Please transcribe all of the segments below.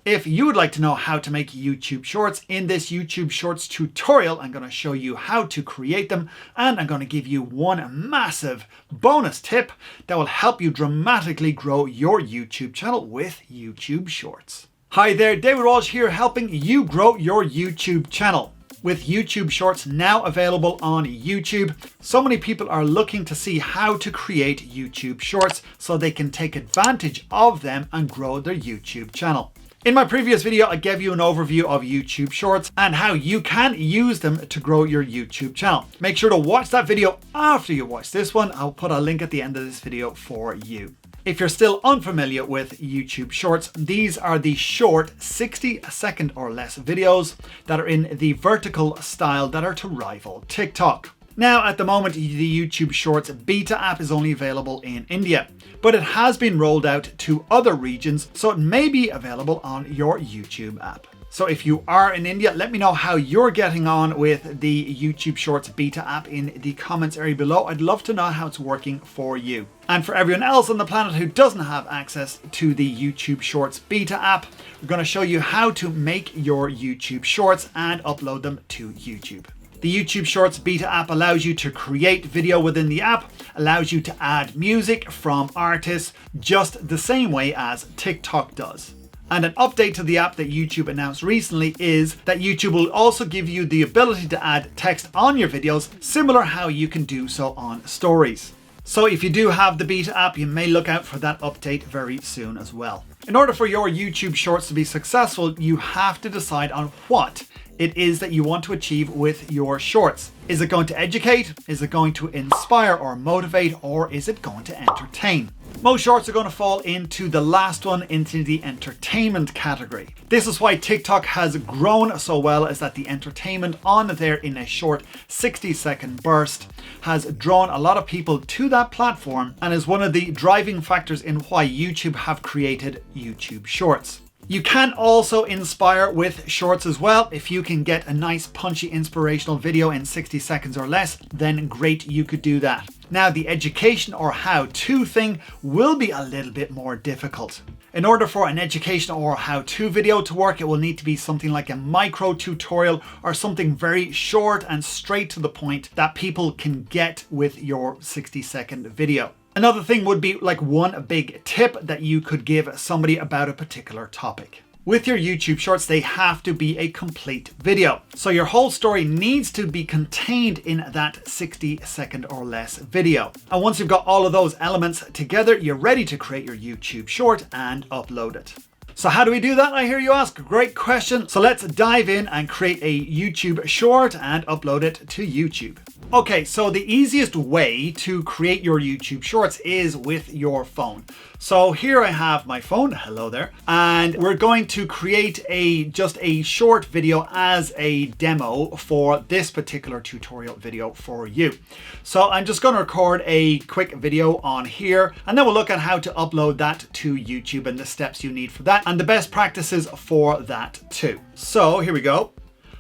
If you would like to know how to make YouTube Shorts, in this YouTube Shorts tutorial, I'm going to show you how to create them, and I'm going to give you one massive bonus tip that will help you dramatically grow your YouTube channel with YouTube Shorts. Hi there, David Walsh here, helping you grow your YouTube channel. With YouTube Shorts now available on YouTube, so many people are looking to see how to create YouTube Shorts so they can take advantage of them and grow their YouTube channel. In my previous video, I gave you an overview of YouTube Shorts and how you can use them to grow your YouTube channel. Make sure to watch that video after you watch this one. I'll put a link at the end of this video for you. If you're still unfamiliar with YouTube Shorts, these are the short 60-second or less videos that are in the vertical style that are to rival TikTok. Now, at the moment, the YouTube Shorts beta app is only available in India, but it has been rolled out to other regions, so it may be available on your YouTube app. So if you are in India, let me know how you're getting on with the YouTube Shorts beta app in the comments area below. I'd love to know how it's working for you. And for everyone else on the planet who doesn't have access to the YouTube Shorts beta app, we're going to show you how to make your YouTube Shorts and upload them to YouTube. The YouTube Shorts beta app allows you to create video within the app, allows you to add music from artists just the same way as TikTok does. And an update to the app that YouTube announced recently is that YouTube will also give you the ability to add text on your videos, similar how you can do so on stories. So if you do have the beta app, you may look out for that update very soon as well. In order for your YouTube Shorts to be successful, you have to decide on what it is that you want to achieve with your shorts. Is it going to educate? Is it going to inspire or motivate? Or is it going to entertain? Most shorts are going to fall into the last one, into the entertainment category. This is why TikTok has grown so well, is that the entertainment on there in a short 60-second burst has drawn a lot of people to that platform and is one of the driving factors in why YouTube have created YouTube Shorts. You can also inspire with shorts as well. If you can get a nice punchy inspirational video in 60 seconds or less, then great, you could do that. Now, the education or how-to thing will be a little bit more difficult. In order for an educational or how-to video to work, it will need to be something like a micro tutorial or something very short and straight to the point that people can get with your 60-second video. Another thing would be like one big tip that you could give somebody about a particular topic. With your YouTube Shorts, they have to be a complete video. So your whole story needs to be contained in that 60-second or less video. And once you've got all of those elements together, you're ready to create your YouTube Short and upload it. So how do we do that, I hear you ask? Great question. So let's dive in and create a YouTube Short and upload it to YouTube. Okay, so the easiest way to create your YouTube Shorts is with your phone. So here I have my phone, hello there, and we're going to create just a short video as a demo for this particular tutorial video for you. So I'm just going to record a quick video on here, and then we'll look at how to upload that to YouTube and the steps you need for that and the best practices for that too. So here we go.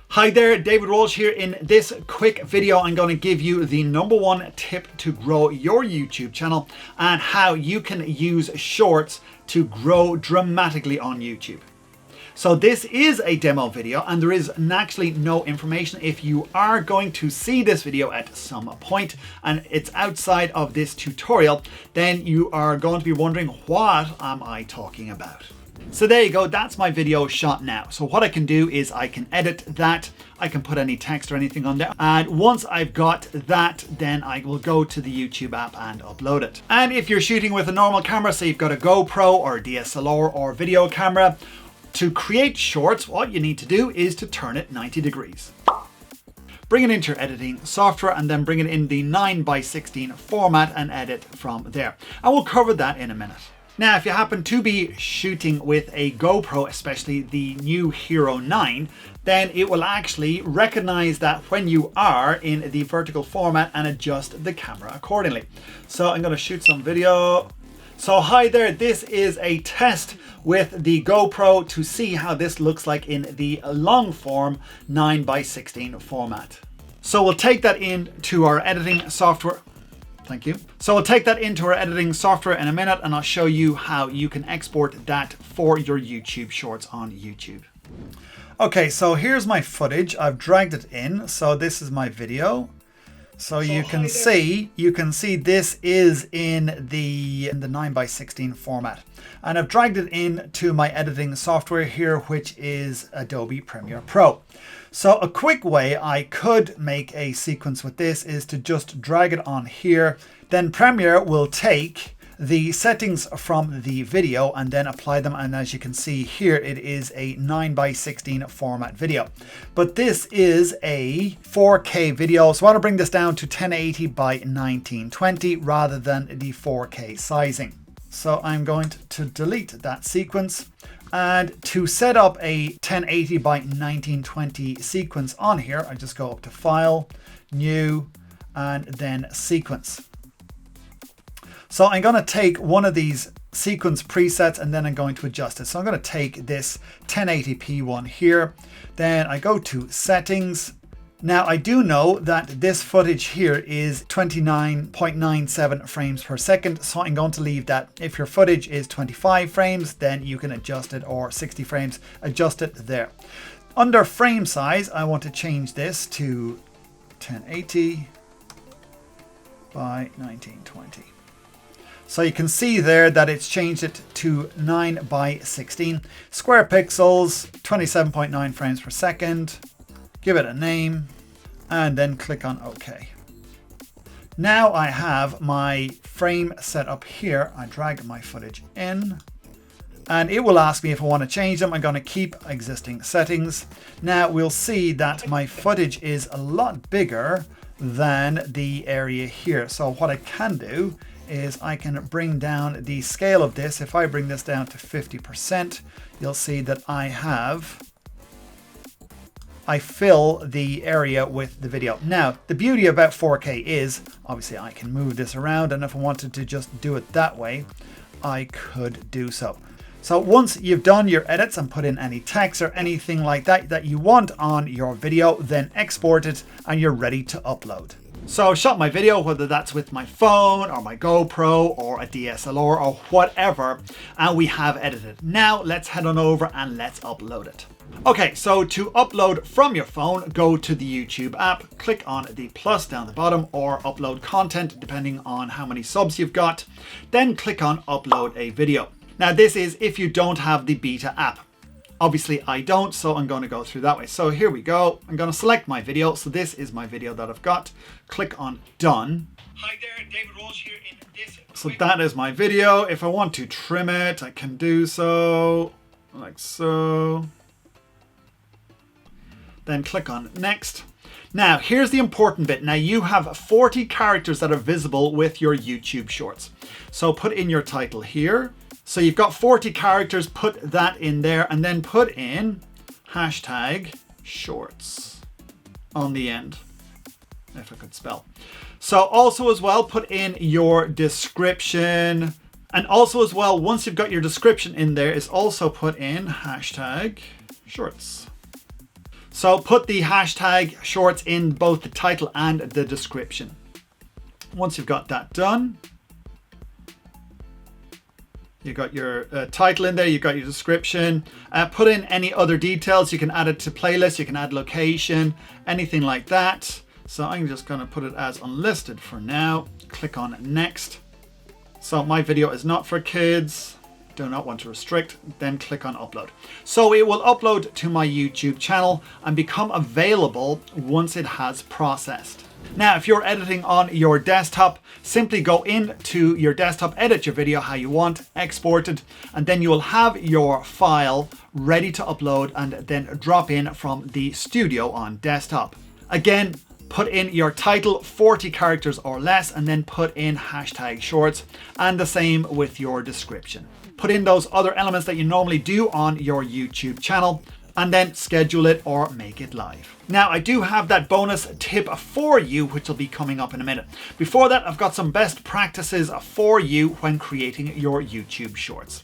Hi there, David Walsh here. In this quick video, I'm going to give you the #1 tip to grow your YouTube channel and how you can use shorts to grow dramatically on YouTube. So this is a demo video and there is actually no information. If you are going to see this video at some point and it's outside of this tutorial, then you are going to be wondering, what am I talking about? So there you go, that's my video shot now. So what I can do is I can edit that, I can put any text or anything on there. And once I've got that, then I will go to the YouTube app and upload it. And if you're shooting with a normal camera, say you've got a GoPro or a DSLR or video camera, to create shorts, what you need to do is to turn it 90 degrees. Bring it into your editing software and then bring it in the 9:16 format and edit from there. And we'll cover that in a minute. Now, if you happen to be shooting with a GoPro, especially the new Hero 9, then it will actually recognize that when you are in the vertical format and adjust the camera accordingly. So I'm going to shoot some video. So hi there, this is a test with the GoPro to see how this looks like in the long form 9:16 format. So we'll take that into our editing software. Thank you. So I'll take that into our editing software in a minute and I'll show you how you can export that for your YouTube Shorts on YouTube. Okay, so here's my footage. I've dragged it in. So this is my video. So you can see this is in the 9:16 format. And I've dragged it into my editing software here, which is Adobe Premiere Pro. So a quick way I could make a sequence with this is to just drag it on here. Then Premiere will take the settings from the video and then apply them, and as you can see here, it is a 9:16 format video, but this is a 4K video, so I want to bring this down to 1080 by 1920 rather than the 4K sizing. So I'm going to delete that sequence, and to set up a 1080 by 1920 sequence on here, I just go up to File, New, and then Sequence. So I'm going to take one of these sequence presets and then I'm going to adjust it. So I'm going to take this 1080p one here. Then I go to Settings. Now I do know that this footage here is 29.97 frames per second. So I'm going to leave that. If your footage is 25 frames, then you can adjust it, or 60 frames, adjust it there. Under frame size, I want to change this to 1080 by 1920. So you can see there that it's changed it to 9:16. Square pixels, 27.9 frames per second. Give it a name and then click on OK. Now I have my frame set up here. I drag my footage in and it will ask me if I want to change them. I'm going to keep existing settings. Now we'll see that my footage is a lot bigger than the area here. So what I can do is I can bring down the scale of this. If I bring this down to 50%, you'll see that I fill the area with the video. Now, the beauty about 4K is, obviously I can move this around, and if I wanted to just do it that way, I could do so. So once you've done your edits and put in any text or anything like that that you want on your video, then export it and you're ready to upload. So I shot my video, whether that's with my phone or my GoPro or a DSLR or whatever, and we have edited. Now let's head on over and let's upload it. Okay, so to upload from your phone, go to the YouTube app, click on the plus down the bottom, or upload content depending on how many subs you've got, then click on upload a video. Now this is if you don't have the beta app. Obviously I don't, so I'm going to go through that way. So here we go. I'm going to select my video. So this is my video that I've got. Click on done. Hi there, David Walsh here in this. So that is my video. If I want to trim it, I can do so, like so. Then click on next. Now here's the important bit. Now you have 40 characters that are visible with your YouTube Shorts. So put in your title here. So you've got 40 characters, put that in there, and then put in hashtag shorts on the end, if I could spell. So also as well, put in your description. And also as well, once you've got your description in there, is also put in hashtag shorts. So put the hashtag shorts in both the title and the description. Once you've got that done, you got your title in there, you got your description. Put in any other details. You can add it to playlist, you can add location, anything like that. So I'm just going to put it as unlisted for now. Click on next. So my video is not for kids. Do not want to restrict. Then click on upload. So it will upload to my YouTube channel and become available once it has processed. Now, if you're editing on your desktop, simply go into your desktop, edit your video how you want, export it, and then you will have your file ready to upload and then drop in from the studio on desktop. Again, put in your title, 40 characters or less, and then put in hashtag shorts, and the same with your description. Put in those other elements that you normally do on your YouTube channel, and then schedule it or make it live. Now I do have that bonus tip for you, which will be coming up in a minute. Before that, I've got some best practices for you when creating your YouTube Shorts.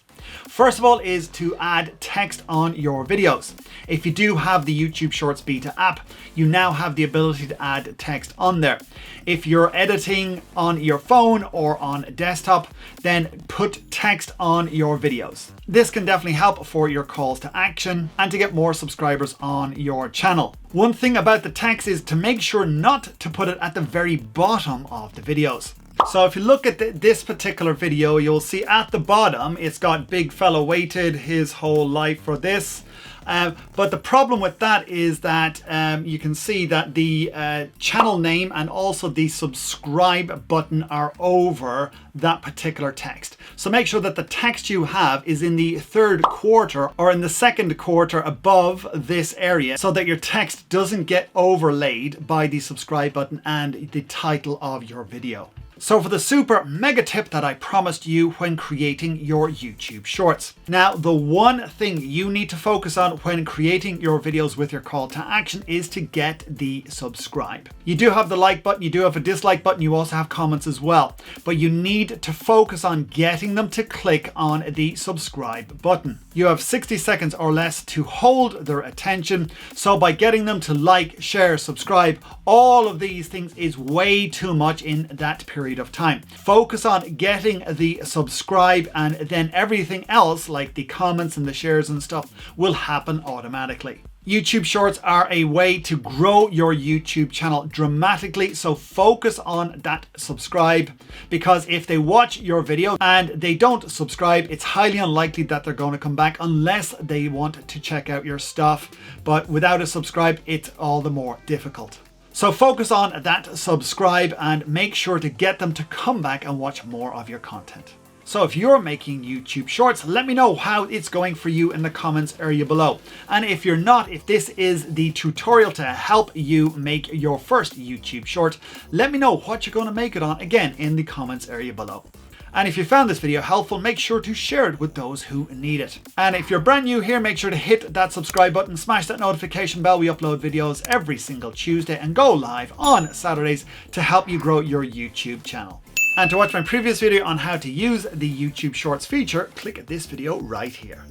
First of all is to add text on your videos. If you do have the YouTube Shorts Beta app, you now have the ability to add text on there. If you're editing on your phone or on desktop, then put text on your videos. This can definitely help for your calls to action and to get more subscribers on your channel. One thing about the text is to make sure not to put it at the very bottom of the videos. So if you look at this particular video, you'll see at the bottom, it's got Big Fella waited his whole life for this. But the problem with that is that you can see that the channel name and also the subscribe button are over that particular text. So make sure that the text you have is in the third quarter or in the second quarter above this area so that your text doesn't get overlaid by the subscribe button and the title of your video. So for the super mega tip that I promised you when creating your YouTube Shorts. Now, the one thing you need to focus on when creating your videos with your call to action is to get the subscribe. You do have the like button, you do have a dislike button, you also have comments as well, but you need to focus on getting them to click on the subscribe button. You have 60 seconds or less to hold their attention. So by getting them to like, share, subscribe, all of these things is way too much in that period of time. Focus on getting the subscribe, and then everything else like the comments and the shares and stuff will happen automatically. YouTube Shorts are a way to grow your YouTube channel dramatically, so focus on that subscribe, because if they watch your video and they don't subscribe, it's highly unlikely that they're going to come back unless they want to check out your stuff. But without a subscribe, it's all the more difficult. So focus on that subscribe and make sure to get them to come back and watch more of your content. So if you're making YouTube Shorts, let me know how it's going for you in the comments area below. And if you're not, if this is the tutorial to help you make your first YouTube Short, let me know what you're going to make it on again in the comments area below. And if you found this video helpful, make sure to share it with those who need it. And if you're brand new here, make sure to hit that subscribe button, smash that notification bell. We upload videos every single Tuesday and go live on Saturdays to help you grow your YouTube channel. And to watch my previous video on how to use the YouTube Shorts feature, click this video right here.